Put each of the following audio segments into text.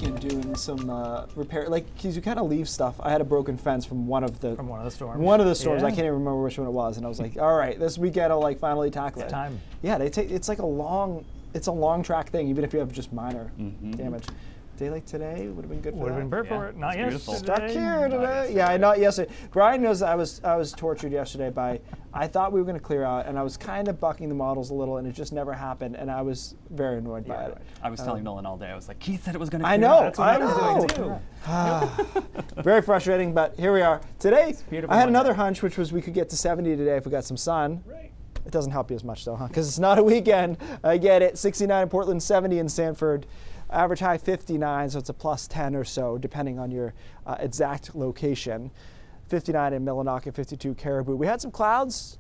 weekend doing some repair, because you kind of leave stuff. I had a broken fence from one of the storms. One of the storms. Yeah. I can't even remember which one it was, and I was like, all right, this weekend I'll finally tackle it. Time. Yeah, it's like a long track thing, even if you have just minor damage. Day like today would have been good for Would have been perfect for it. Not yesterday. Stuck here today. Yeah, not yesterday. Brian knows that I was tortured yesterday by, I thought we were going to clear out, and I was kind of bucking the models a little, and it just never happened, and I was very annoyed by it. I was telling Nolan all day. I was like, Keith said it was going to I clear know. out. That's what I I was doing too. Very frustrating, but here we are. Today, beautiful I had Monday. another hunch, which was we could get to 70 today if we got some sun. Right. It doesn't help you as much, though, huh? Because it's not a weekend. I get it. 69 in Portland, 70 in Sanford. Average high 59, so it's a plus 10 or so, depending on your exact location. 59 in Millinocket, 52 Caribou. We had some clouds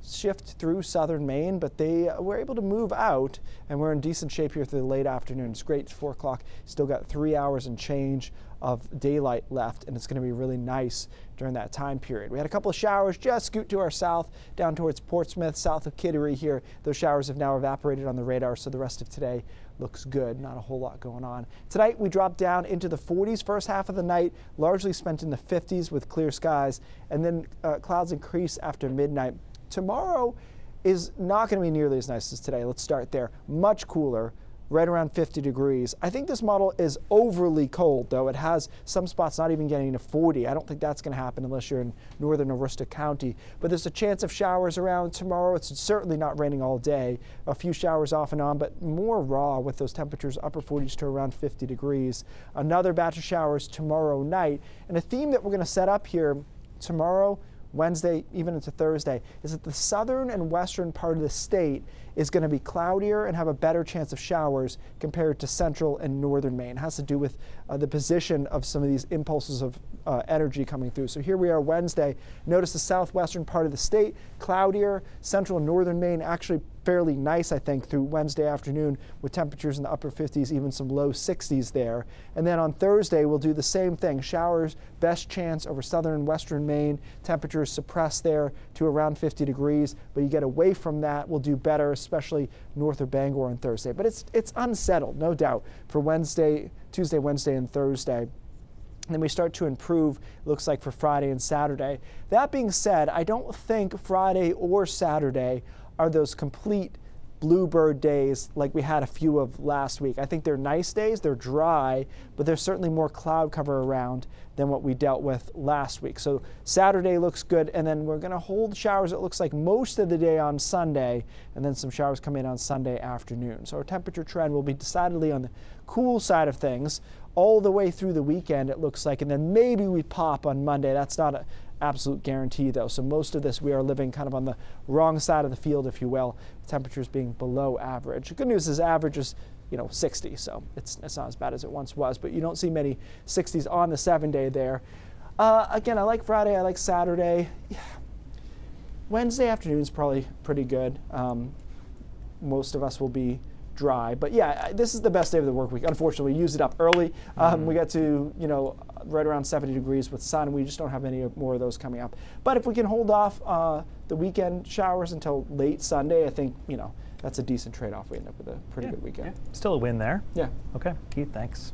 shift through southern Maine, but they were able to move out, and we're in decent shape here through the late afternoon. It's great. It's 4 o'clock. Still got 3 hours and change of daylight left, and it's going to be really nice during that time period. We had a couple of showers just scoot to our south, down towards Portsmouth, south of Kittery here. Those showers have now evaporated on the radar, so the rest of today looks good. Not a whole lot going on. Tonight we dropped down into the 40s first half of the night, largely spent in the 50s with clear skies, and then clouds increase after midnight. Tomorrow is not going to be nearly as nice as today. Let's start there. Much cooler, right around 50 degrees. I think this model is overly cold, though. It has some spots not even getting to 40. I don't think that's going to happen unless you're in northern Aroostook County. But there's a chance of showers around tomorrow. It's certainly not raining all day. A few showers off and on, but more raw with those temperatures upper 40s to around 50 degrees. Another batch of showers tomorrow night. And a theme that we're going to set up here tomorrow, Wednesday, even into Thursday, is that the southern and western part of the state is going to be cloudier and have a better chance of showers compared to central and northern Maine. It has to do with the position of some of these impulses of energy coming through. So here we are Wednesday. Notice the southwestern part of the state, cloudier. Central and northern Maine actually fairly nice, I think, through Wednesday afternoon with temperatures in the upper 50s, even some low 60s there. And then on Thursday, we'll do the same thing. Showers, best chance over southern and western Maine. Temperatures suppressed there to around 50 degrees, but you get away from that, we'll do better, especially north of Bangor on Thursday. But it's unsettled, no doubt, for Wednesday, Tuesday, Wednesday, and Thursday. And then we start to improve, it looks like, for Friday and Saturday. That being said, I don't think Friday or Saturday are those complete bluebird days like we had a few of last week. I think they're nice days, they're dry, but there's certainly more cloud cover around than what we dealt with last week. So Saturday looks good, and then we're going to hold showers, it looks like, most of the day on Sunday, and then some showers come in on Sunday afternoon. So our temperature trend will be decidedly on the cool side of things all the way through the weekend, it looks like, and then maybe we pop on Monday. That's not an absolute guarantee, though. So most of this, we are living kind of on the wrong side of the field, if you will, temperatures being below average. The good news is average is 60, so it's not as bad as it once was, but you don't see many 60s on the 7-day there. Again, I like Friday, I like Saturday. Wednesday afternoon is probably pretty good. Most of us will be dry, but yeah, this is the best day of the work week. Unfortunately, we used it up early. We got to right around 70 degrees with sun. We just don't have any more of those coming up. But if we can hold off the weekend showers until late Sunday, I think that's a decent trade-off. We end up with a pretty good weekend. Still a win there. Yeah. Okay, Keith, thanks.